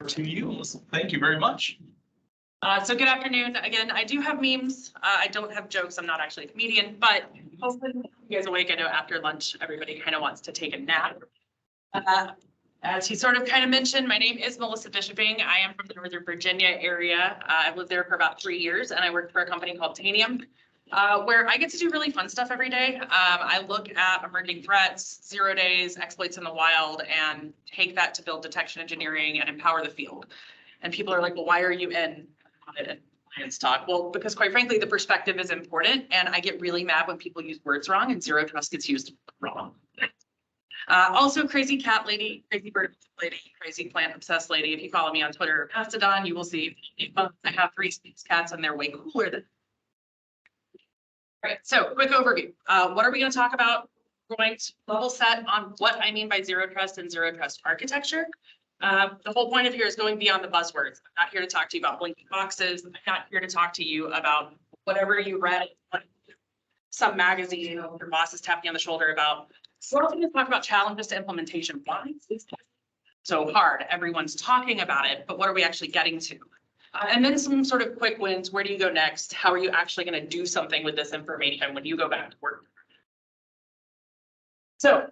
To you, Melissa. Thank you very much. So good afternoon. Again, I do have memes. I don't have jokes. I'm not actually a comedian, but hopefully you guys awake. I know after lunch, everybody kind of wants to take a nap. As he sort of kind of mentioned, my name is Melissa Bischoping. I am from the Northern Virginia area. I've lived there for about 3 years, and I work for a company called Tanium, where I get to do really fun stuff every day. I look at emerging threats, 0 days, exploits in the wild, and take that to build detection engineering and empower the field. And people are like, well, why are you in science talk? Well, because quite frankly, the perspective is important, and I get really mad when people use words wrong and zero trust gets used wrong. Also, crazy cat lady, crazy bird lady, crazy plant obsessed lady. If you follow me on Twitter or Mastodon, you will see I have 3 Sphinx cats and they're way cooler than. All right, so quick overview. What are we going to talk about? We're going to level set on what I mean by zero trust and zero trust architecture. The whole point of here is going beyond the buzzwords. I'm not here to talk to you about blinking boxes. I'm not here to talk to you about whatever you read, like some magazine, your boss is tapping you on the shoulder about. We're also going to talk about challenges to implementation. Why is this so hard? Everyone's talking about it, but what are we actually getting to? And then some sort of quick wins. Where do you go next? How are you actually going to do something with this information when you go back to work? So,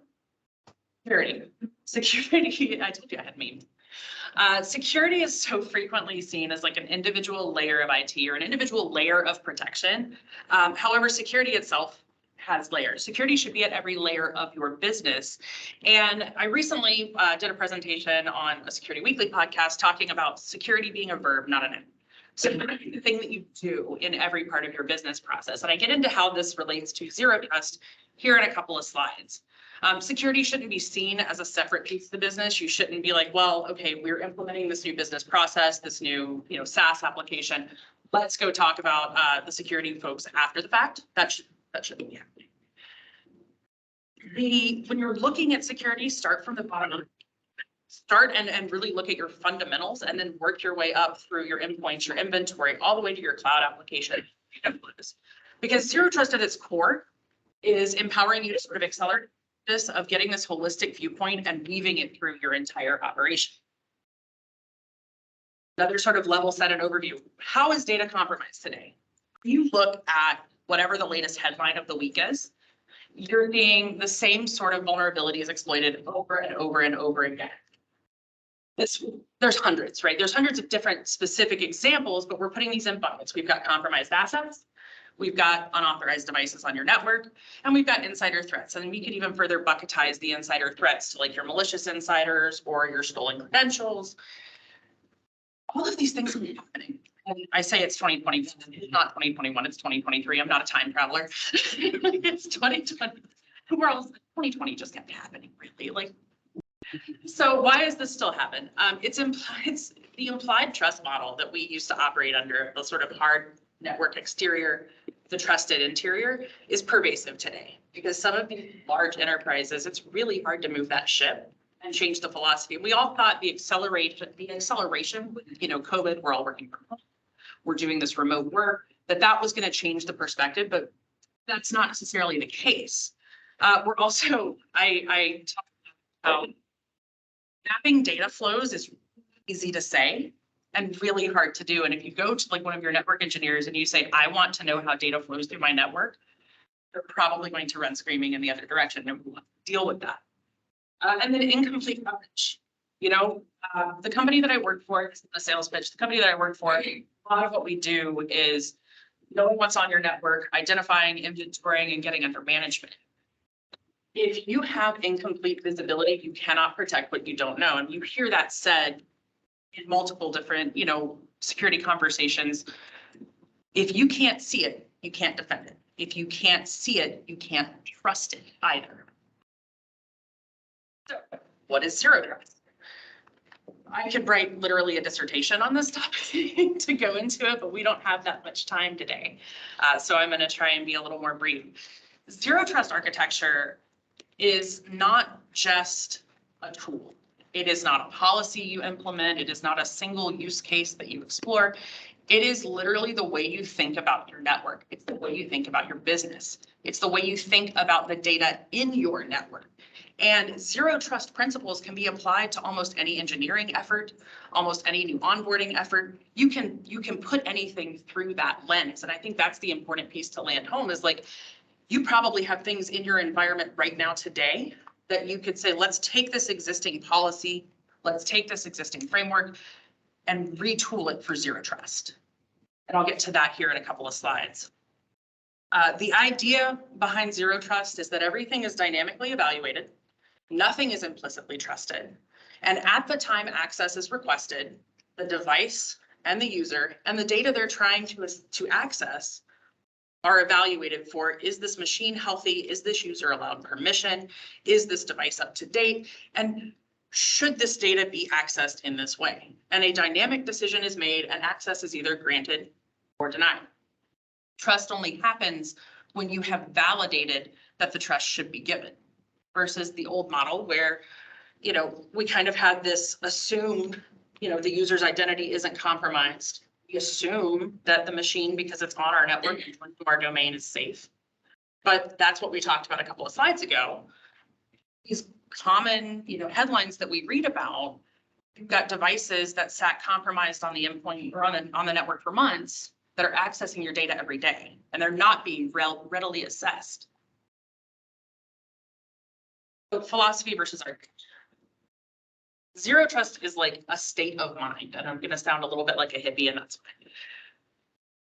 security, I told you I had memes. Security is so frequently seen as like an individual layer of IT or an individual layer of protection. However, security itself has layers. Security should be at every layer of your business. And I recently did a presentation on a Security Weekly podcast talking about security being a verb, not an noun. So the thing that you do in every part of your business process. And I get into how this relates to zero trust here in a couple of slides. Security shouldn't be seen as a separate piece of the business. You shouldn't be like, well, okay, we're implementing this new business process, this new, SaaS application. Let's go talk about the security folks after the fact. That shouldn't be happening. When you're looking at security, start from the bottom up. Start and really look at your fundamentals and then work your way up through your endpoints, your inventory, all the way to your cloud application. Because zero trust at its core is empowering you to sort of accelerate this of getting this holistic viewpoint and weaving it through your entire operation. Another sort of level set and overview. How is data compromised today? If you look at whatever the latest headline of the week is, you're seeing the same sort of vulnerabilities exploited over and over and over again. There's hundreds, right? There's hundreds of different specific examples, but we're putting these in buckets. We've got compromised assets, we've got unauthorized devices on your network, and we've got insider threats. And we could even further bucketize the insider threats to like your malicious insiders or your stolen credentials. All of these things are happening. And I say it's 2020, it's not 2021, it's 2023. I'm not a time traveler. It's 2020. We're all 2020 just kept happening, really. Like, so why does this still happen? It's the implied trust model that we used to operate under, the sort of hard network exterior, the trusted interior, is pervasive today. Because some of these large enterprises, it's really hard to move that ship and change the philosophy. We all thought the acceleration with, COVID, we're all working from home, we're doing this remote work, that was going to change the perspective, but that's not necessarily the case. We're also, I talk about mapping data flows is easy to say and really hard to do. And if you go to like one of your network engineers and you say, I want to know how data flows through my network, they're probably going to run screaming in the other direction and we'll deal with that. And then incomplete coverage. The company that I work for, a sales pitch, the company that I work for, a lot of what we do is knowing what's on your network, identifying, inventorying, and getting under management. If you have incomplete visibility, you cannot protect what you don't know. And you hear that said in multiple different, security conversations. If you can't see it, you can't defend it. If you can't see it, you can't trust it either. So what is zero trust? I could write literally a dissertation on this topic to go into it, but we don't have that much time today. So I'm going to try and be a little more brief. Zero trust architecture is not just a tool. It is not a policy you implement. It is not a single use case that you explore. It is literally the way you think about your network. It's the way you think about your business. It's the way you think about the data in your network. And zero trust principles can be applied to almost any engineering effort, almost any new onboarding effort. You can put anything through that lens. And I think that's the important piece to land home is like, you probably have things in your environment right now today that you could say, let's take this existing policy, let's take this existing framework and retool it for zero trust. And I'll get to that here in a couple of slides. The idea behind zero trust is that everything is dynamically evaluated. Nothing is implicitly trusted. And at the time access is requested, the device and the user and the data they're trying to access are evaluated for, is this machine healthy? Is this user allowed permission? Is this device up to date? And should this data be accessed in this way? And a dynamic decision is made and access is either granted or denied. Trust only happens when you have validated that the trust should be given versus the old model where, you know, we kind of had this assumed, you know, the user's identity isn't compromised. We assume that the machine, because it's on our network and our domain, is safe. But that's what we talked about a couple of slides ago. These common, you know, headlines that we read about, you've got devices that sat compromised on the endpoint or on the network for months that are accessing your data every day, and they're not being readily assessed. So philosophy versus architecture. Zero trust is like a state of mind, and I'm going to sound a little bit like a hippie, and that's fine.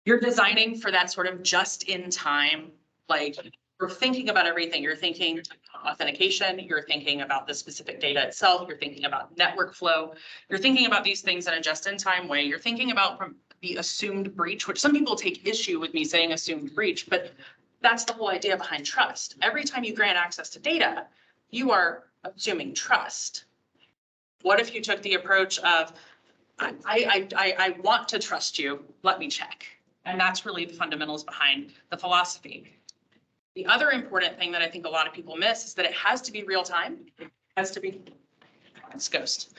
You're designing for that sort of just in time, like you're thinking about everything. You're thinking authentication, you're thinking about the specific data itself, you're thinking about network flow, you're thinking about these things in a just in time way. You're thinking about from the assumed breach, which some people take issue with me saying assumed breach, but that's the whole idea behind trust. Every time you grant access to data, you are assuming trust. What if you took the approach of, I want to trust you, let me check. And that's really the fundamentals behind the philosophy. The other important thing that I think a lot of people miss is that it has to be real time. It has to be, it's ghost.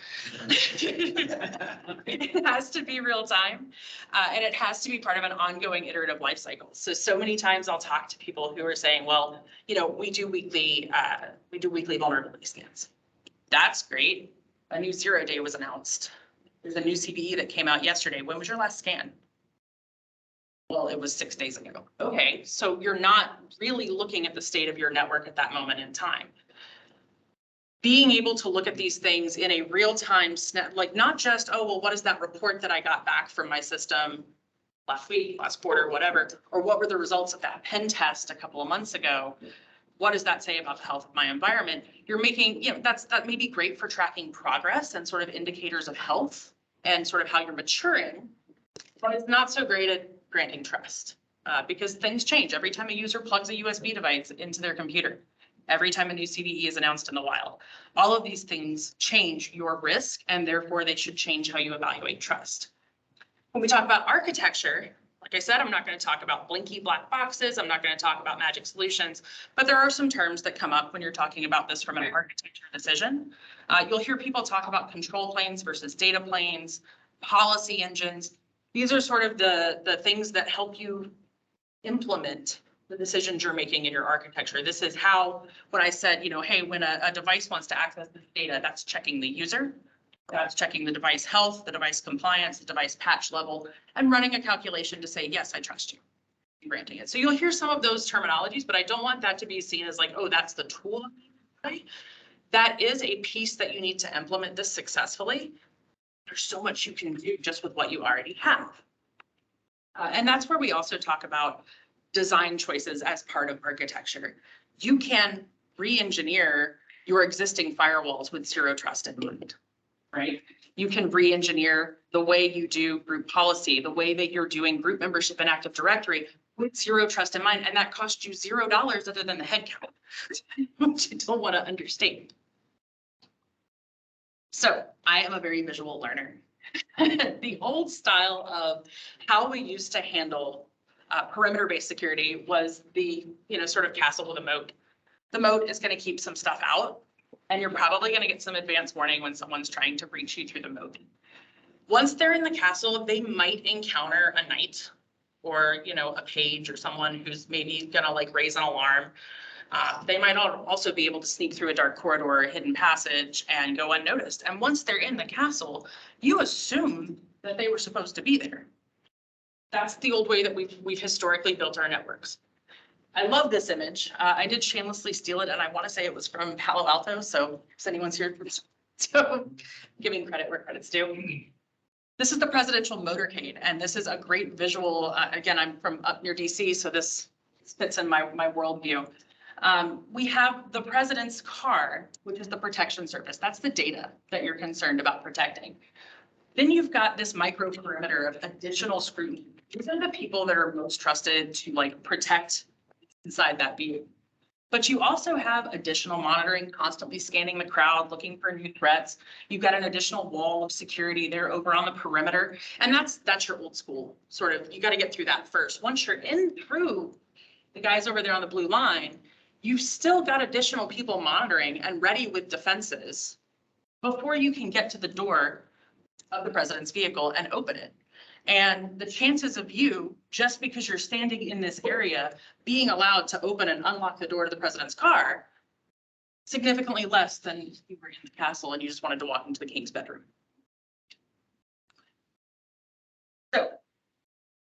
It has to be real time. And it has to be part of an ongoing iterative life cycle. So many times I'll talk to people who are saying, well, you know, we do weekly vulnerability scans. That's great. A new 0 day was announced. There's a new CVE that came out yesterday. When was your last scan? Well, it was 6 days ago. Okay, so you're not really looking at the state of your network at that moment in time. Being able to look at these things in a real-time snap, like not just, oh, well, what is that report that I got back from my system last week, last quarter, whatever, or what were the results of that pen test a couple of months ago? What does that say about the health of my environment? You're making, you know, that may be great for tracking progress and sort of indicators of health and sort of how you're maturing, but it's not so great at granting trust because things change. Every time a user plugs a USB device into their computer, every time a new CVE is announced in the wild, all of these things change your risk and therefore they should change how you evaluate trust. When we talk about architecture, like I said, I'm not going to talk about blinky black boxes. I'm not going to talk about magic solutions, but there are some terms that come up when you're talking about this from an architecture decision. You'll hear people talk about control planes versus data planes, policy engines. These are sort of the things that help you implement the decisions you're making in your architecture. This is how, when I said, you know, hey, when a device wants to access this data, that's checking the user. That's checking the device health, the device compliance, the device patch level, and running a calculation to say, yes, I trust you, and granting it. So you'll hear some of those terminologies, but I don't want that to be seen as like, oh, that's the tool. Right? That is a piece that you need to implement this successfully. There's so much you can do just with what you already have. And that's where we also talk about design choices as part of architecture. You can re-engineer your existing firewalls with zero trust in mind. Right? You can re-engineer the way you do group policy, the way that you're doing group membership in Active Directory with zero trust in mind, and that costs you $0 other than the headcount, which you don't want to understate. So I am a very visual learner. The old style of how we used to handle perimeter-based security was the, you know, sort of castle with a moat. The moat is going to keep some stuff out. And you're probably going to get some advance warning when someone's trying to breach you through the moat. Once they're in the castle, they might encounter a knight or, you know, a page or someone who's maybe going to like raise an alarm. They might also be able to sneak through a dark corridor or a hidden passage and go unnoticed. And once they're in the castle, you assume that they were supposed to be there. That's the old way that we've historically built our networks. I love this image. I did shamelessly steal it, and I want to say it was from Palo Alto. So if anyone's here, so giving credit where credit's due. This is the presidential motorcade, and this is a great visual. Again, I'm from up near DC, so this fits in my worldview. We have the president's car, which is the protection surface. That's the data that you're concerned about protecting. Then you've got this micro perimeter of additional scrutiny. These are the people that are most trusted to like protect inside that view. But you also have additional monitoring, constantly scanning the crowd, looking for new threats. You've got an additional wall of security there over on the perimeter. And that's your old school sort of, you got to get through that first. Once you're in through the guys over there on the blue line, you've still got additional people monitoring and ready with defenses before you can get to the door of the president's vehicle and open it. And the chances of you, just because you're standing in this area, being allowed to open and unlock the door to the president's car, significantly less than if you were in the castle and you just wanted to walk into the king's bedroom. So,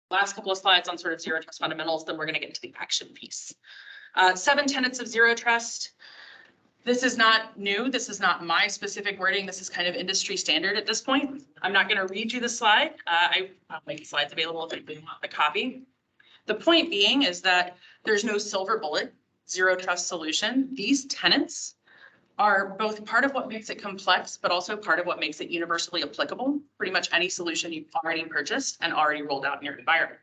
last couple of slides on sort of zero trust fundamentals, then we're going to get into the action piece. 7 tenets of zero trust. This is not new. This is not my specific wording. This is kind of industry standard at this point. I'm not going to read you the slide. I'll make the slides available if anybody wants a copy. The point being is that there's no silver bullet, zero trust solution. These tenets are both part of what makes it complex, but also part of what makes it universally applicable. Pretty much any solution you've already purchased and already rolled out in your environment.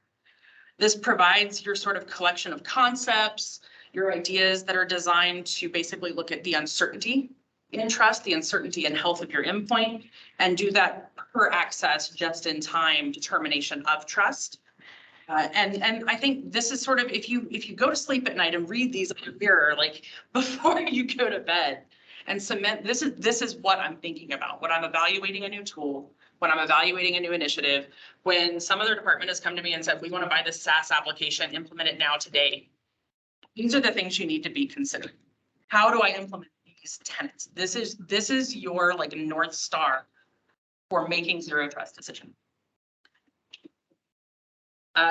This provides your sort of collection of concepts, your ideas that are designed to basically look at the uncertainty in trust, the uncertainty and health of your endpoint, and do that per access, just in time determination of trust. And I think this is sort of, if you go to sleep at night and read these on your mirror, like before you go to bed, and cement, this is what I'm thinking about, when I'm evaluating a new tool, when I'm evaluating a new initiative, when some other department has come to me and said, we want to buy this SaaS application, implement it now today. These are the things you need to be considering. How do I implement these tenets? This is your like North Star for making zero trust decisions.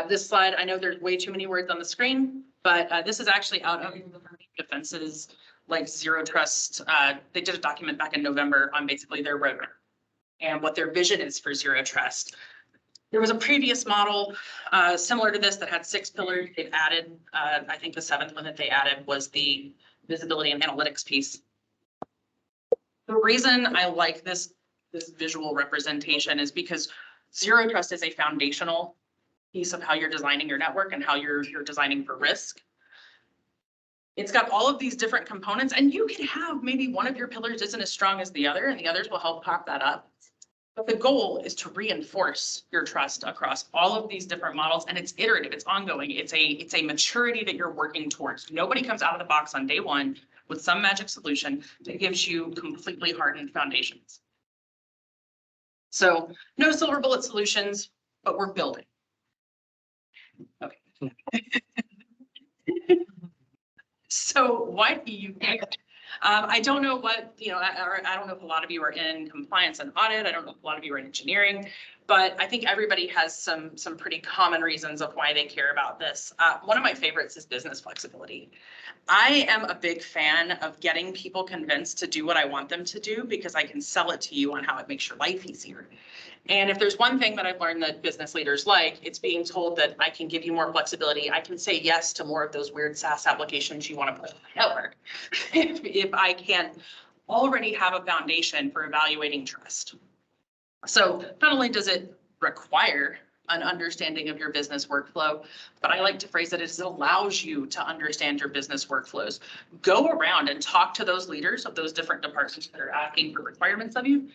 This slide, I know there's way too many words on the screen, but this is actually out of Defense's like zero trust. They did a document back in November on basically their roadmap and what their vision is for zero trust. There was a previous model similar to this that had 6 pillars. They've added, I think the 7th one that they added was the visibility and analytics piece. The reason I like this visual representation is because zero trust is a foundational piece of how you're designing your network and how you're designing for risk. It's got all of these different components, and you can have maybe one of your pillars isn't as strong as the other, and the others will help pop that up. But the goal is to reinforce your trust across all of these different models, and it's iterative, it's ongoing, it's a maturity that you're working towards. Nobody comes out of the box on day one with some magic solution that gives you completely hardened foundations. So no silver bullet solutions, but we're building. Okay. So why do you care? I don't know what, I don't know if a lot of you are in compliance and audit. I don't know if a lot of you are in engineering, but I think everybody has some pretty common reasons of why they care about this. One of my favorites is business flexibility. I am a big fan of getting people convinced to do what I want them to do because I can sell it to you on how it makes your life easier. And if there's one thing that I've learned that business leaders like, it's being told that I can give you more flexibility. I can say yes to more of those weird SaaS applications you want to put on my network. if I can already have a foundation for evaluating trust. So not only does it require an understanding of your business workflow, but I like to phrase it as it allows you to understand your business workflows. Go around and talk to those leaders of those different departments that are asking for requirements of you.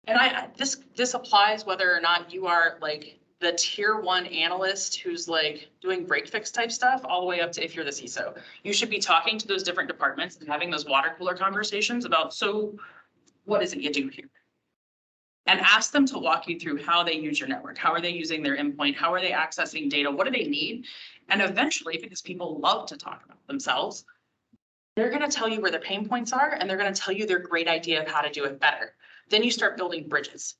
And this applies whether or not you are like the tier 1 analyst who's like doing break fix type stuff, all the way up to if you're the CISO. You should be talking to those different departments and having those water cooler conversations about, so what is it you do here? And ask them to walk you through how they use your network. How are they using their endpoint? How are they accessing data? What do they need? And eventually, because people love to talk about themselves, They're going to tell you where the pain points are, and they're going to tell you their great idea of how to do it better. Then you start building bridges.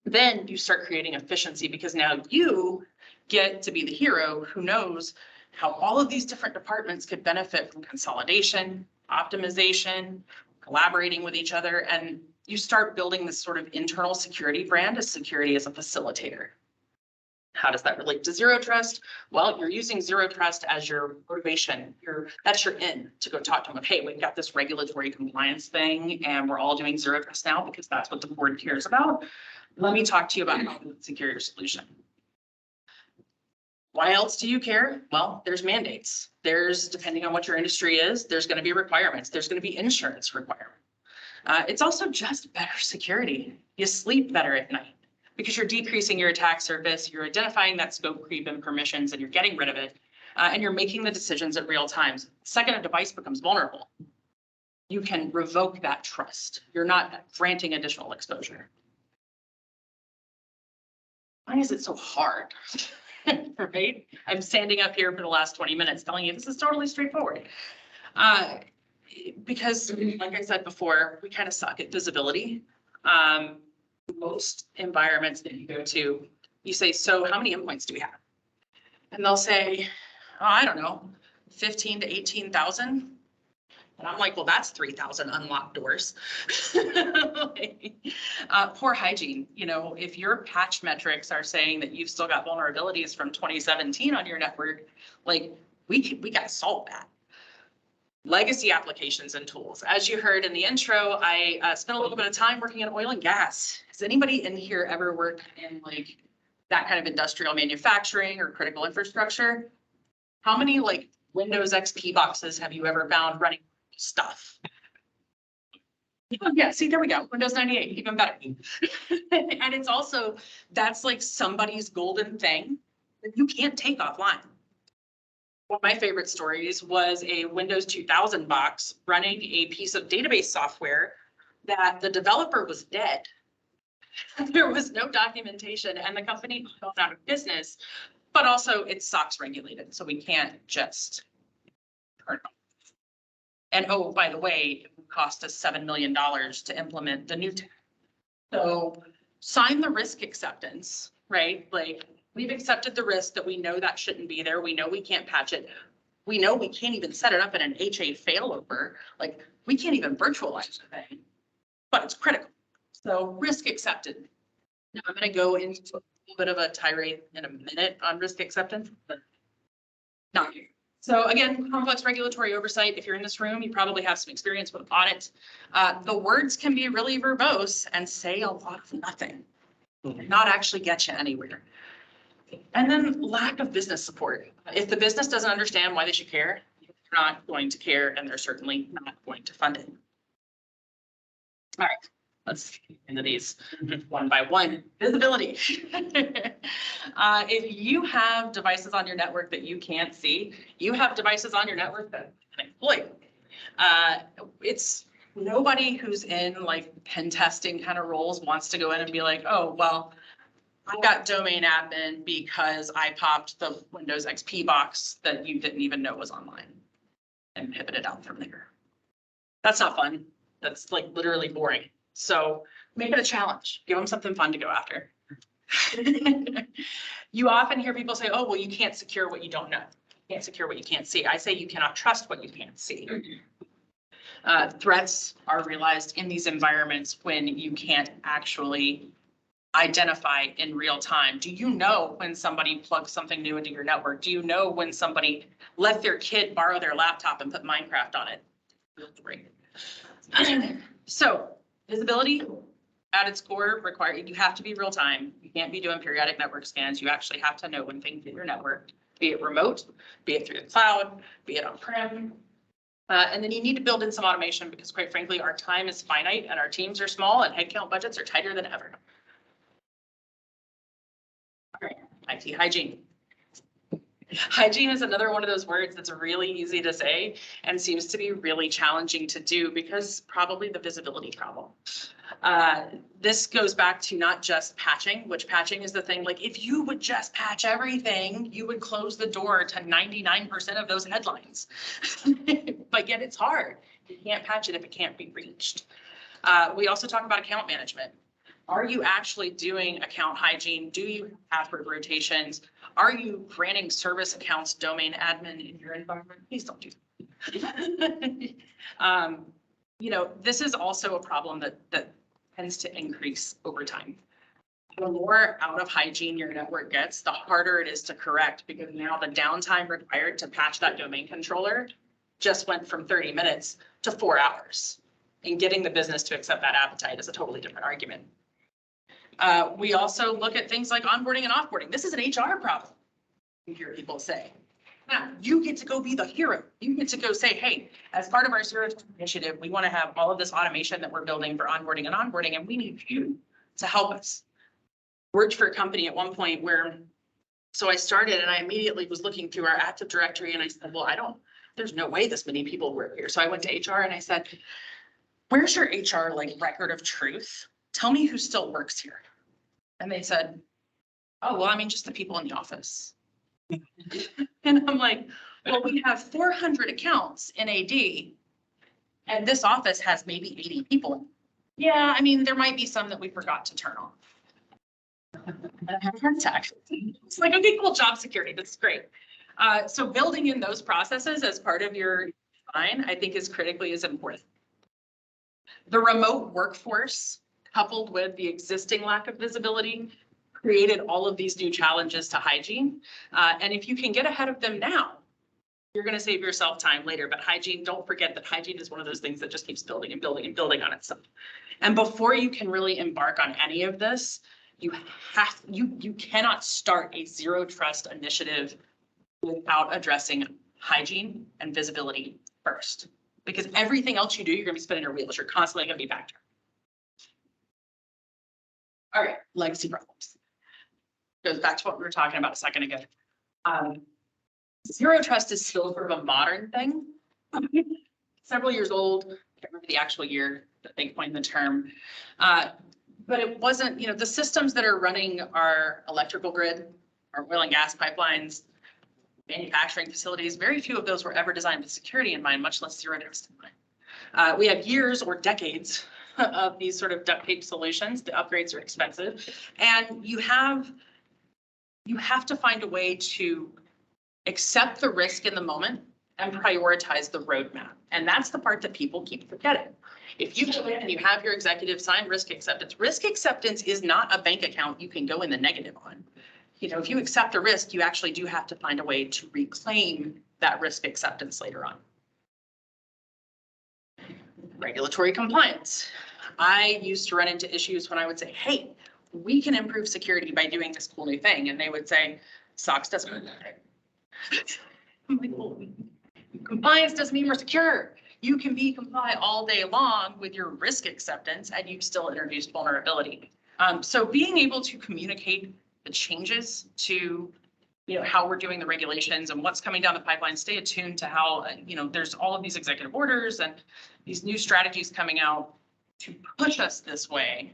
Then you start creating efficiency because now you get to be the hero who knows how all of these different departments could benefit from consolidation, optimization, collaborating with each other, and you start building this sort of internal security brand as security as a facilitator. How does that relate to zero trust? Well, you're using zero trust as your motivation. That's your in to go talk to them. Hey, we've got this regulatory compliance thing and we're all doing zero trust now because that's what the board cares about. Let me talk to you about how to secure your solution. Why else do you care? Well, there's mandates. There's, depending on what your industry is, there's going to be requirements. There's going to be insurance requirements. It's also just better security. You sleep better at night because you're decreasing your attack surface, you're identifying that scope creep and permissions, and you're getting rid of it, and you're making the decisions at real times. Second a device becomes vulnerable, you can revoke that trust. You're not granting additional exposure. Why is it so hard? Right? I'm standing up here for the last 20 minutes telling you this is totally straightforward. Because like I said before, we kind of suck at visibility. Most environments that you go to, you say, so how many endpoints do we have? And they'll say, oh, I don't know, 15 to 18,000. And I'm like, well, that's 3,000 unlocked doors. Poor hygiene. You know, if your patch metrics are saying that you've still got vulnerabilities from 2017 on your network, like we got to solve that. Legacy applications and tools. As you heard in the intro, I spent a little bit of time working in oil and gas. Has anybody in here ever worked in like that kind of industrial manufacturing or critical infrastructure? How many like Windows XP boxes have you ever found running stuff? Yeah, see, there we go. Windows 98, even better. And it's also, that's like somebody's golden thing that you can't take offline. One of my favorite stories was a Windows 2000 box running a piece of database software that the developer was dead. There was no documentation and the company was out of business, but also it's SOX regulated, so we can't just turn it off. And oh, by the way, it would cost us $7 million to implement the new tech. So sign the risk acceptance, right? Like, we've accepted the risk that we know that shouldn't be there. We know we can't patch it. We know we can't even set it up in an HA failover. Like, we can't even virtualize the thing, but it's critical. So risk accepted. Now I'm going to go into a little bit of a tirade in a minute on risk acceptance, but not here. So again, complex regulatory oversight. If you're in this room, you probably have some experience with audit. The words can be really verbose and say a lot of nothing, and not actually get you anywhere. And then lack of business support. If the business doesn't understand why they should care, they're not going to care, and they're certainly not going to fund it. All right, let's get into these one by one. Visibility. If you have devices on your network that you can't see, you have devices on your network that can exploit. It's nobody who's in like pen testing kind of roles wants to go in and be like, oh, well, I got domain admin because I popped the Windows XP box that you didn't even know was online and pivoted out from there. That's not fun. That's like literally boring. So make it a challenge. Give them something fun to go after. You often hear people say, oh, well, you can't secure what you don't know. You can't secure what you can't see. I say you cannot trust what you can't see. Threats are realized in these environments when you can't actually identify in real time. Do you know when somebody plugs something new into your network? Do you know when somebody let their kid borrow their laptop and put Minecraft on it? So visibility at its core you have to be real time. You can't be doing periodic network scans. You actually have to know when things hit your network, be it remote, be it through the cloud, be it on-prem. And then you need to build in some automation because quite frankly, our time is finite and our teams are small and headcount budgets are tighter than ever. All right, IT hygiene. Hygiene is another one of those words that's really easy to say and seems to be really challenging to do because probably the visibility problem. This goes back to not just patching, which patching is the thing, like if you would just patch everything, you would close the door to 99% of those headlines. But yet it's hard. You can't patch it if it can't be reached. We also talk about account management. Are you actually doing account hygiene? Do you have password rotations? Are you granting service accounts domain admin in your environment? Please don't do that. You know, this is also a problem that tends to increase over time. The more out of hygiene your network gets, the harder it is to correct, because now the downtime required to patch that domain controller just went from 30 minutes to 4 hours. And getting the business to accept that appetite is a totally different argument. We also look at things like onboarding and offboarding. This is an HR problem, you hear people say. Now, you get to go be the hero. You get to go say, hey, as part of our Zero Trust initiative, we want to have all of this automation that we're building for onboarding and onboarding, and we need you to help us. Worked for a company at one point where, so I started and I immediately was looking through our Active Directory and I said, well, there's no way this many people work here. So I went to HR and I said, where's your HR like record of truth? Tell me who still works here. And they said, oh, well, I mean, just the people in the office. And I'm like, well, we have 400 accounts in AD and this office has maybe 80 people. Yeah, I mean, there might be some that we forgot to turn off. And I have a heart attack. It's like, okay, cool, job security, that's great. So building in those processes as part of your design, I think is critically as important. The remote workforce, coupled with the existing lack of visibility, created all of these new challenges to hygiene. And if you can get ahead of them now, you're going to save yourself time later. But hygiene, don't forget that hygiene is one of those things that just keeps building and building and building on itself. And before you can really embark on any of this, you cannot start a zero trust initiative without addressing hygiene and visibility first. Because everything else you do, you're going to be spinning your wheels. You're constantly going to be back there. All right, legacy problems. Goes back to what we were talking about a second ago. Zero trust is still sort of a modern thing. Several years old. I can't remember the actual year that they coined the term. But it wasn't, you know, the systems that are running our electrical grid, our oil and gas pipelines, manufacturing facilities, very few of those were ever designed with security in mind, much less zero trust in mind. We have years or decades of these sort of duct tape solutions. The upgrades are expensive, and you have to find a way to accept the risk in the moment and prioritize the roadmap. And that's the part that people keep forgetting. If you go in and you have your executive sign risk acceptance is not a bank account you can go in the negative on. You know, if you accept a risk, you actually do have to find a way to reclaim that risk acceptance later on. Regulatory compliance. I used to run into issues when I would say, hey, we can improve security by doing this cool new thing. And they would say, SOX doesn't mean that. I'm like, well, compliance doesn't mean we're secure. You can be comply all day long with your risk acceptance and you've still introduced vulnerability. So being able to communicate the changes to, you know, how we're doing the regulations and what's coming down the pipeline, stay attuned to how, you know, there's all of these executive orders and these new strategies coming out to push us this way.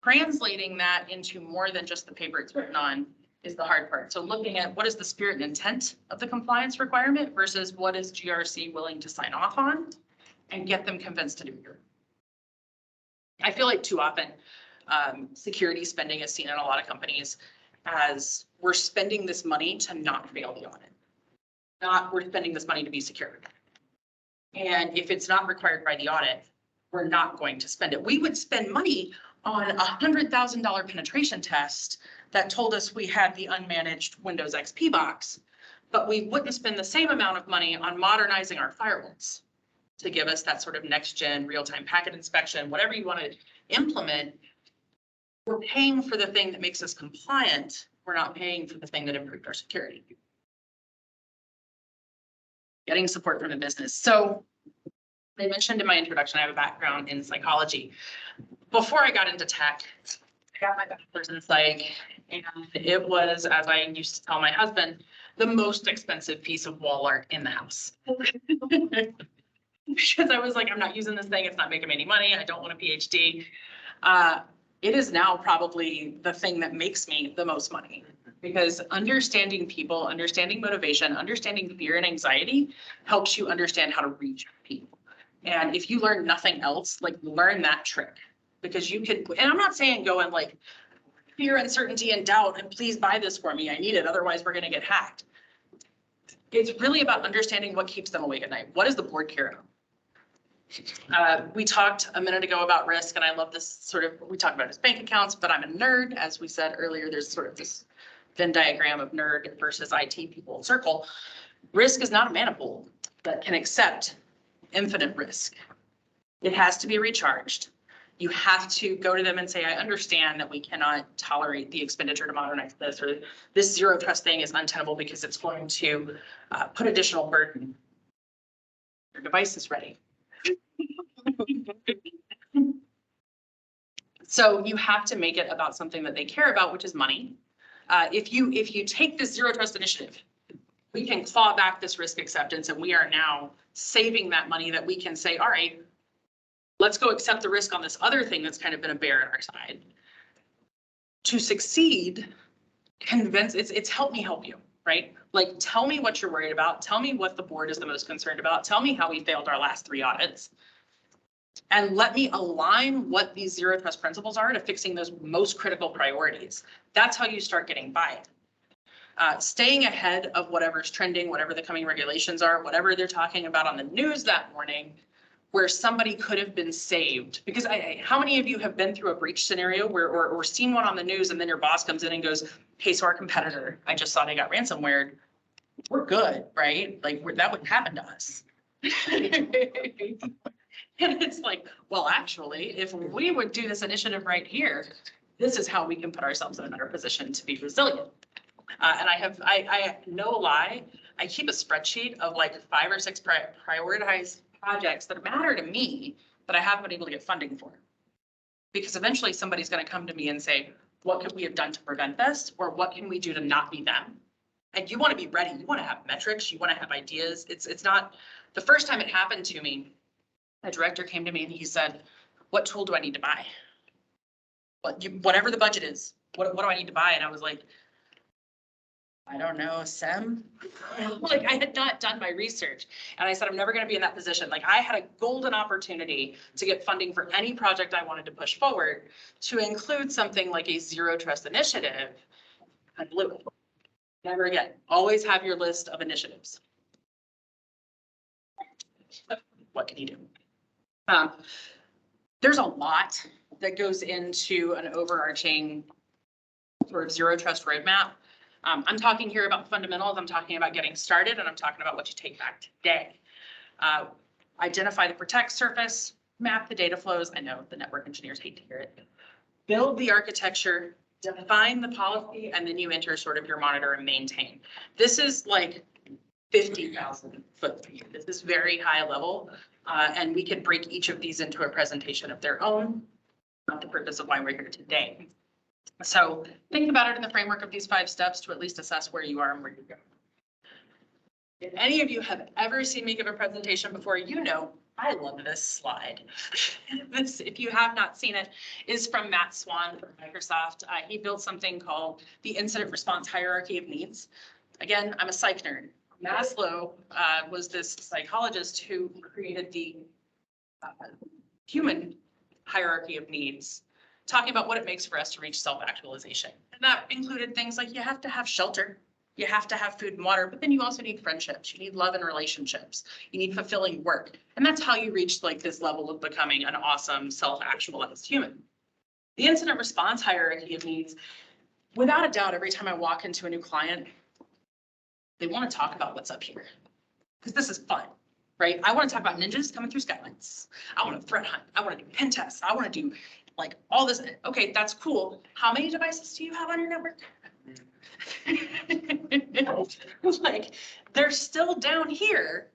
Translating that into more than just the paper it's written on is the hard part. So looking at what is the spirit and intent of the compliance requirement versus what is GRC willing to sign off on and get them convinced to do it. I feel like too often security spending is seen in a lot of companies as we're spending this money to not fail the audit. Not we're spending this money to be secure. And if it's not required by the audit, we're not going to spend it. We would spend money on a $100,000 penetration test that told us we had the unmanaged Windows XP box, but we wouldn't spend the same amount of money on modernizing our firewalls to give us that sort of next gen real-time packet inspection, whatever you want to implement. We're paying for the thing that makes us compliant. We're not paying for the thing that improved our security. Getting support from the business. So I mentioned in my introduction, I have a background in psychology. Before I got into tech, I got my bachelor's in psych, and it was, as I used to tell my husband, the most expensive piece of wall art in the house. because I was like, I'm not using this thing. It's not making me any money. I don't want a PhD. It is now probably the thing that makes me the most money, because understanding people, understanding motivation, understanding fear and anxiety helps you understand how to reach people. And if you learn nothing else, like learn that trick, because you can, and I'm not saying go and like fear, uncertainty and doubt, and please buy this for me. I need it. Otherwise we're going to get hacked. It's really about understanding what keeps them awake at night. What does the board care about? We talked a minute ago about risk, and I love this sort of, we talked about his bank accounts, but I'm a nerd. As we said earlier, there's sort of this Venn diagram of nerd versus IT people circle. Risk is not a manifold that can accept infinite risk. It has to be recharged. You have to go to them and say, I understand that we cannot tolerate the expenditure to modernize this, or this zero trust thing is untenable because it's going to put additional burden. Your device is ready. So you have to make it about something that they care about, which is money. If you take this zero trust initiative, we can claw back this risk acceptance, and we are now saving that money that we can say, all right, let's go accept the risk on this other thing that's kind of been a bear on our side. To succeed, convince, it's help me help you, right? Like, tell me what you're worried about. Tell me what the board is the most concerned about. Tell me how we failed our last 3 audits. And let me align what these zero trust principles are to fixing those most critical priorities. That's how you start getting buy-in. Staying ahead of whatever's trending, whatever the coming regulations are, whatever they're talking about on the news that morning, where somebody could have been saved. Because how many of you have been through a breach scenario where, or seen one on the news, and then your boss comes in and goes, hey, so our competitor, I just saw they got ransomware. We're good, right? Like that wouldn't happen to us. And it's like, well, actually, if we would do this initiative right here, this is how we can put ourselves in a better position to be resilient. And I no lie, I keep a spreadsheet of like 5 or 6 prioritized projects that matter to me that I haven't been able to get funding for. Because eventually somebody's going to come to me and say, what could we have done to prevent this? Or what can we do to not be them? And you want to be ready. You want to have metrics. You want to have ideas. It's not, the first time it happened to me, a director came to me and he said, what tool do I need to buy? Whatever the budget is, what do I need to buy? And I was like, I don't know, SEM? Like, I had not done my research. And I said, I'm never going to be in that position. Like, I had a golden opportunity to get funding for any project I wanted to push forward, to include something like a zero trust initiative. I blew it. Never again. Always have your list of initiatives. What can you do? There's a lot that goes into an overarching sort of zero trust roadmap. I'm talking here about fundamentals. I'm talking about getting started, and I'm talking about what you take back today. Identify the protect surface, map the data flows. I know the network engineers hate to hear it. Build the architecture, define the policy, and then you enter sort of your monitor and maintain. This is like 50,000 foot view. This is very high level, and we could break each of these into a presentation of their own, not the purpose of why we're here today. So think about it in the framework of these 5 steps to at least assess where you are and where you're going. If any of you have ever seen me give a presentation before, you know I love this slide. This, if you have not seen it, is from Matt Swan from Microsoft. He built something called the incident response hierarchy of needs. Again, I'm a psych nerd. Maslow was this psychologist who created the human hierarchy of needs, talking about what it makes for us to reach self-actualization. And that included things like you have to have shelter, you have to have food and water, but then you also need friendships, you need love and relationships, you need fulfilling work. And that's how you reach like this level of becoming an awesome self-actualized human. The incident response hierarchy of needs, without a doubt, every time I walk into a new client, they want to talk about what's up here, because this is fun, right? I want to talk about ninjas coming through skylines. I want to threat hunt. I want to do pen tests. I want to do like all this. Okay, that's cool. How many devices do you have on your network? Like, they're still down here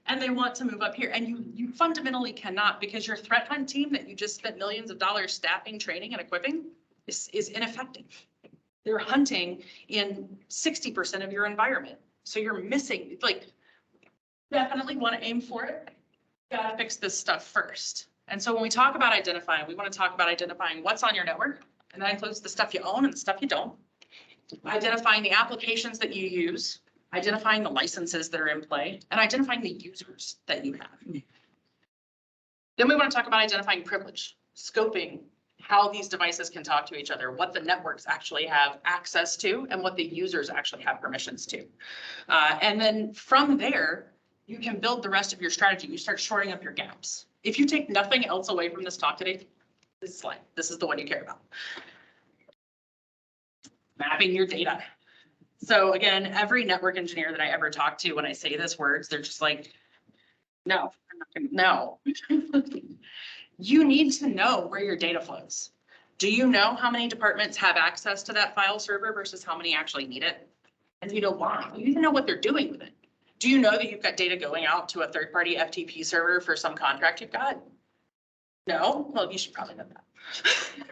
and they want to move up here. And you fundamentally cannot, because your threat hunt team that you just spent millions of dollars staffing, training, and equipping is ineffective. They're hunting in 60% of your environment. So you're missing, like, definitely want to aim for it. gotta fix this stuff first. And so when we talk about identifying, we want to talk about identifying what's on your network, and that includes the stuff you own and the stuff you don't. Identifying the applications that you use, identifying the licenses that are in play, and identifying the users that you have. Then we want to talk about identifying privilege, scoping how these devices can talk to each other, what the networks actually have access to, and what the users actually have permissions to. And then from there, you can build the rest of your strategy. You start shorting up your gaps. If you take nothing else away from this talk today, this slide, this is the one you care about. Mapping your data. So again, every network engineer that I ever talk to, when I say this words, they're just like, no, I'm not gonna, no. You need to know where your data flows. Do you know how many departments have access to that file server versus how many actually need it? And you know why? You need to know what they're doing with it. Do you know that you've got data going out to a third-party FTP server for some contract you've got? No? Well, you should probably know that.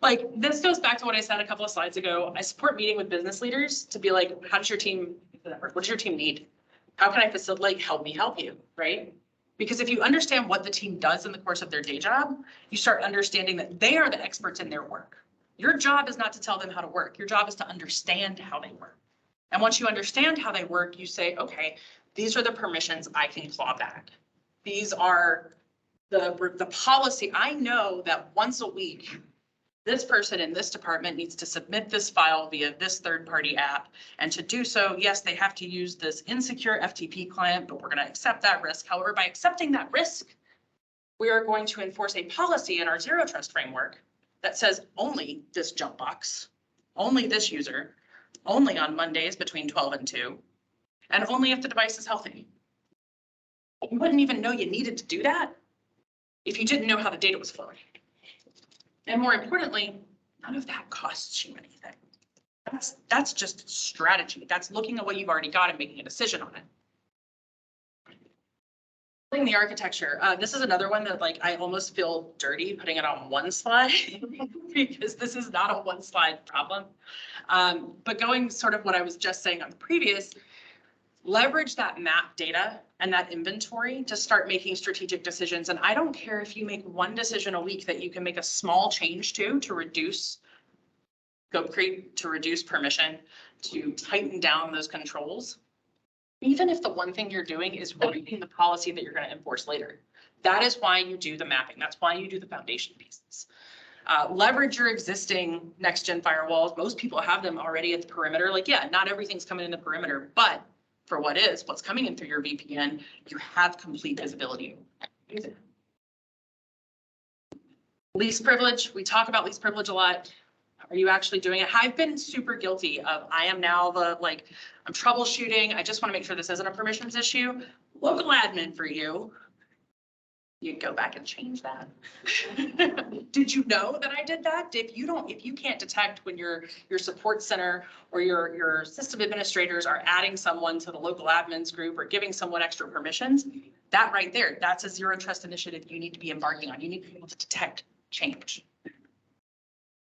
Like, this goes back to what I said a couple of slides ago. I support meeting with business leaders to be like, how does your team, what does your team need? How can I facilitate, help me help you, right? Because if you understand what the team does in the course of their day job, you start understanding that they are the experts in their work. Your job is not to tell them how to work. Your job is to understand how they work. And once you understand how they work, you say, okay, these are the permissions I can claw back. These are the policy. I know that once a week, this person in this department needs to submit this file via this third-party app. And to do so, yes, they have to use this insecure FTP client, but we're going to accept that risk. However, by accepting that risk, we are going to enforce a policy in our zero trust framework that says only this jump box, only this user, only on Mondays between 12 and 2, and only if the device is healthy. You wouldn't even know you needed to do that if you didn't know how the data was flowing. And more importantly, none of that costs you anything. That's just strategy. That's looking at what you've already got and making a decision on it. Building the architecture. This is another one that like I almost feel dirty putting it on one slide because this is not a one slide problem. But going sort of what I was just saying on the previous, leverage that map data and that inventory to start making strategic decisions. And I don't care if you make one decision a week that you can make a small change to reduce scope creep, to reduce permission, to tighten down those controls. Even if the one thing you're doing is writing the policy that you're going to enforce later. That is why you do the mapping. That's why you do the foundation pieces. Leverage your existing next-gen firewalls. Most people have them already at the perimeter. Like, yeah, not everything's coming in the perimeter, but for what's coming in through your VPN, you have complete visibility. Least privilege, we talk about least privilege a lot. Are you actually doing it? I've been super guilty of, I am now I'm troubleshooting. I just want to make sure this isn't a permissions issue. Local admin for you. You go back and change that. Did you know that I did that? If you can't detect when your support center or your system administrators are adding someone to the local admins group or giving someone extra permissions, that right there, that's a zero trust initiative you need to be embarking on. You need to be able to detect change.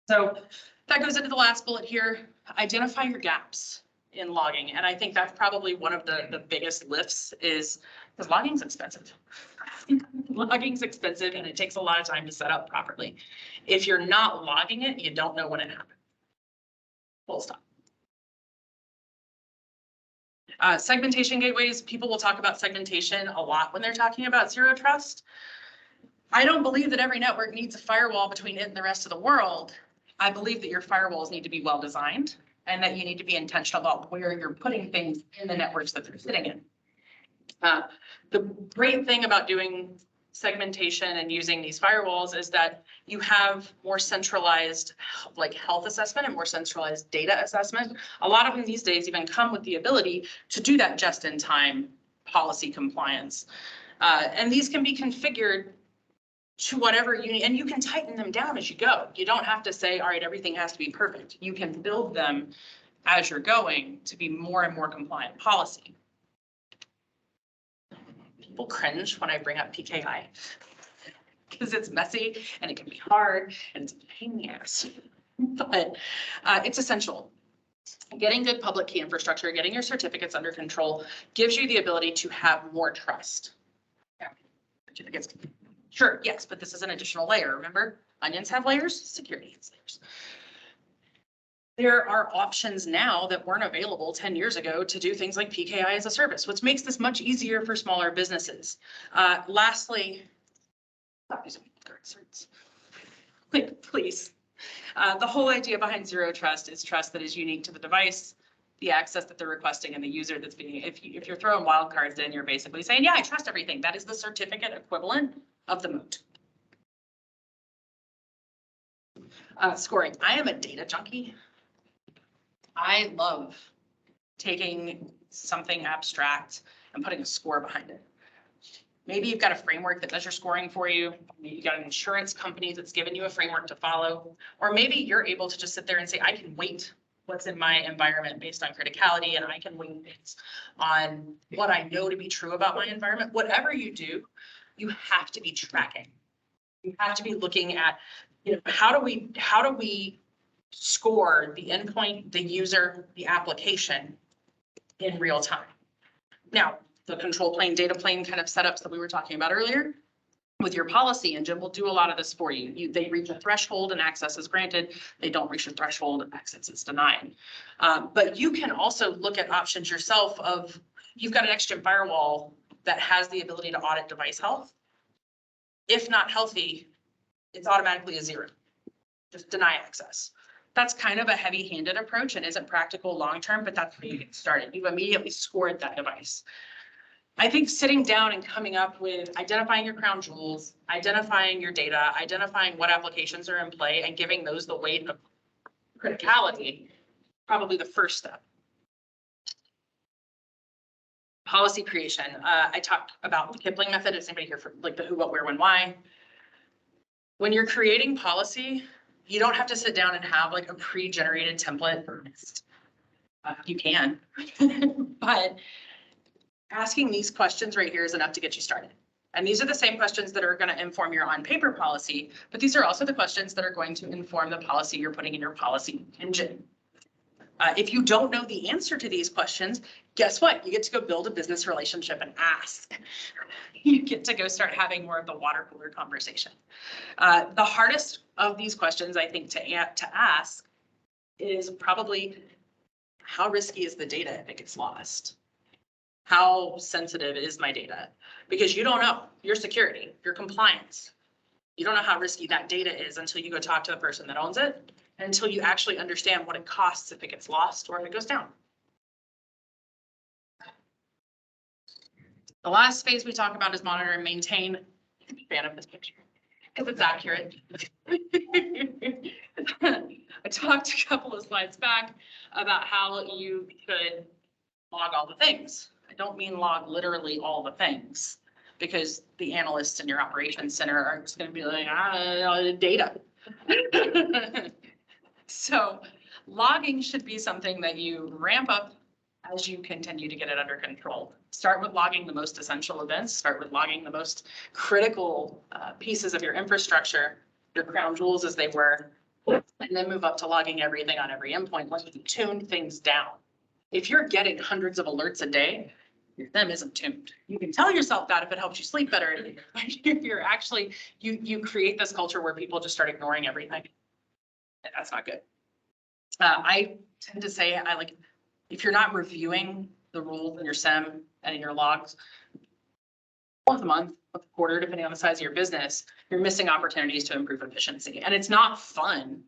So that goes into the last bullet here, identify your gaps in logging. And I think that's probably one of the biggest lifts is because logging's expensive. Logging's expensive and it takes a lot of time to set up properly. If you're not logging it, you don't know when it happened. Full stop. Segmentation gateways, people will talk about segmentation a lot when they're talking about zero trust. I don't believe that every network needs a firewall between it and the rest of the world. I believe that your firewalls need to be well designed and that you need to be intentional about where you're putting things in the networks that they're sitting in. The great thing about doing segmentation and using these firewalls is that you have more centralized like health assessment and more centralized data assessment. A lot of them these days even come with the ability to do that just in time policy compliance. And these can be configured to whatever you need, and you can tighten them down as you go. You don't have to say, all right, everything has to be perfect. You can build them as you're going to be more and more compliant policy. People cringe when I bring up PKI because it's messy and it can be hard and it's a pain in the ass, but it's essential. Getting good public key infrastructure, getting your certificates under control gives you the ability to have more trust. Do you think it's, sure, yes, but this is an additional layer. Remember, onions have layers, security has layers. There are options now that weren't available 10 years ago to do things like PKI as a service, which makes this much easier for smaller businesses. Lastly, stop using words. Please. The whole idea behind zero trust is trust that is unique to the device, the access that they're requesting, and the user that's being, if you're throwing wildcards in, you're basically saying, yeah, I trust everything. That is the certificate equivalent of the moat. Scoring. I am a data junkie. I love taking something abstract and putting a score behind it. Maybe you've got a framework that does your scoring for you. Maybe you've got an insurance company that's given you a framework to follow. Or maybe you're able to just sit there and say, I can weight what's in my environment based on criticality, and I can weight things on what I know to be true about my environment. Whatever you do, you have to be tracking. You have to be looking at, how do we score the endpoint, the user, the application in real time. Now, the control plane, data plane kind of setups that we were talking about earlier with your policy engine will do a lot of this for you. They reach a threshold and access is granted. They don't reach a threshold and access is denied. But you can also look at options yourself of, you've got an next-gen firewall that has the ability to audit device health. If not healthy, it's automatically a zero. Just deny access. That's kind of a heavy-handed approach and isn't practical long-term, but that's where you get started. You've immediately scored that device. I think sitting down and coming up with identifying your crown jewels, identifying your data, identifying what applications are in play, and giving those the weight of criticality, probably the first step. Policy creation. I talked about the Kipling method. Is anybody here for like the who, what, where, when, why? When you're creating policy, you don't have to sit down and have like a pre-generated template. You can, but asking these questions right here is enough to get you started. And these are the same questions that are going to inform your on-paper policy, but these are also the questions that are going to inform the policy you're putting in your policy engine. If you don't know the answer to these questions, guess what? You get to go build a business relationship and ask. You get to go start having more of the water cooler conversation. The hardest of these questions, I think, to ask is probably, how risky is the data if it gets lost? How sensitive is my data? Because you don't know your security, your compliance. You don't know how risky that data is until you go talk to the person that owns it, until you actually understand what it costs if it gets lost or if it goes down. The last phase we talk about is monitor and maintain. I'm a fan of this picture because it's accurate. I talked a couple of slides back about how you could log all the things. I don't mean log literally all the things, because the analysts in your operations center are just going to be like, data. So logging should be something that you ramp up as you continue to get it under control. Start with logging the most essential events, start with logging the most critical pieces of your infrastructure, your crown jewels as they were, and then move up to logging everything on every endpoint once you tune things down. If you're getting hundreds of alerts a day, your them isn't tuned. You can tell yourself that if it helps you sleep better. If you're actually, you create this culture where people just start ignoring everything. And that's not good. I tend to say, if you're not reviewing the rules in your SIM and in your logs once a month, once a quarter, depending on the size of your business, you're missing opportunities to improve efficiency. And it's not fun.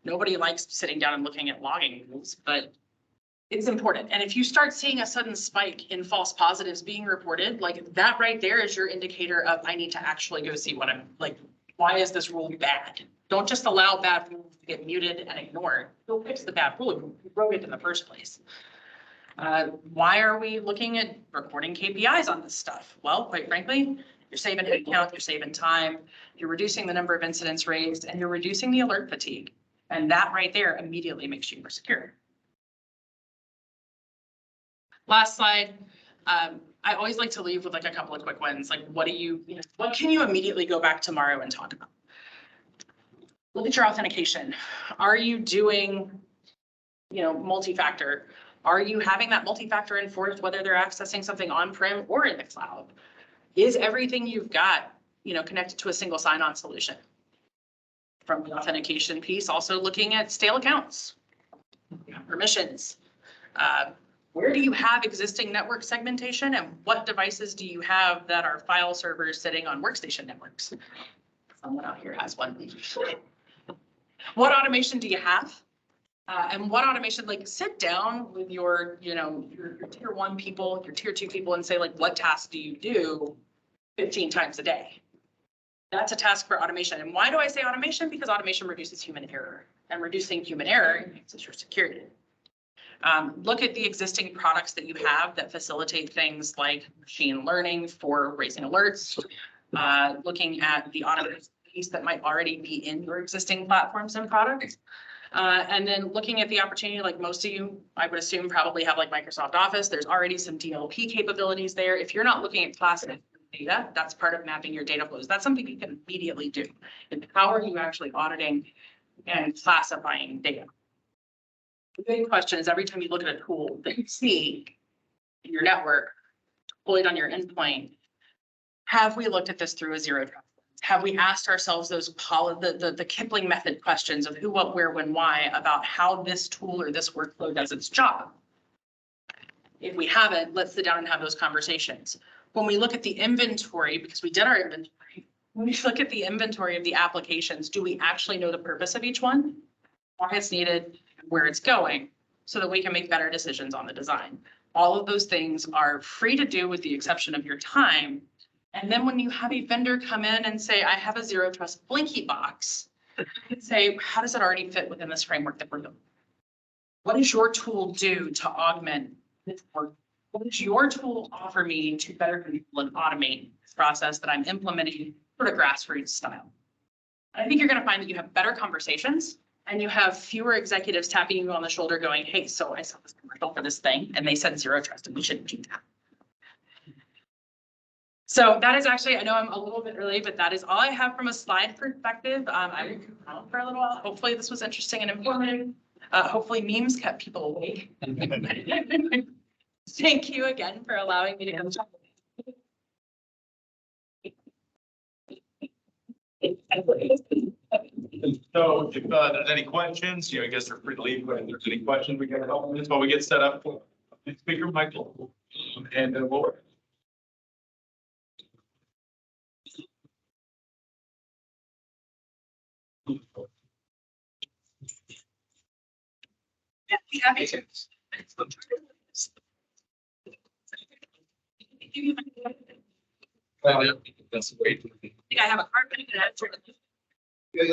Nobody likes sitting down and looking at logging rules, but it's important. And if you start seeing a sudden spike in false positives being reported, like that right there is your indicator of, I need to actually go see what I'm like, why is this rule bad? Don't just allow bad rules to get muted and ignored. Go fix the bad rule. You wrote it in the first place. Why are we looking at recording KPIs on this stuff? Well, quite frankly, you're saving headcount, you're saving time, you're reducing the number of incidents raised, and you're reducing the alert fatigue. And that right there immediately makes you more secure. Last slide. I always like to leave with like a couple of quick ones. Like, what can you immediately go back tomorrow and talk about? Look at your authentication. Are you doing, multi-factor? Are you having that multi-factor enforced whether they're accessing something on-prem or in the cloud? Is everything you've got, connected to a single sign-on solution? From the authentication piece, also looking at stale accounts, permissions. Where do you have existing network segmentation, and what devices do you have that are file servers sitting on workstation networks? Someone out here has one. What automation do you have? And what automation, like sit down with your tier 1 people, your tier 2 people and say, like, what tasks do you do 15 times a day? That's a task for automation. And why do I say automation? Because automation reduces human error, and reducing human error increases your security. Look at the existing products that you have that facilitate things like machine learning for raising alerts, looking at the automation piece that might already be in your existing platforms and products. And then looking at the opportunity, like most of you, I would assume probably have like Microsoft Office. There's already some DLP capabilities there. If you're not looking at classic data, that's part of mapping your data flows. That's something you can immediately do. And how are you actually auditing and classifying data? The big question is, every time you look at a tool that you see in your network deployed on your endpoint, have we looked at this through a zero trust? Have we asked ourselves those the Kipling method questions of who, what, where, when, why about how this tool or this workflow does its job? If we haven't, let's sit down and have those conversations. When we look at the inventory, because we did our inventory, when we look at the inventory of the applications, do we actually know the purpose of each one, why it's needed, where it's going, so that we can make better decisions on the design? All of those things are free to do with the exception of your time. And then when you have a vendor come in and say, I have a zero trust blinky box, you can say, how does it already fit within this framework that we're doing? What does your tool do to augment this work? What does your tool offer me to better control and automate this process that I'm implementing sort of grassroots style? I think you're going to find that you have better conversations and you have fewer executives tapping you on the shoulder going, hey, so I saw this commercial for this thing and they said zero trust and we shouldn't do that. So that is actually, I know I'm a little bit early, but that is all I have from a slide perspective. I will come out for a little while. Hopefully this was interesting and informative. Hopefully memes kept people awake. Thank you again for allowing me to come talk. So if there's any questions, I guess they're free to leave, but if there's any questions, we can help them while we get set up. Speaker Michael, and we'll. Yeah, be happy to. That's great. I think I have a card, but you can answer it.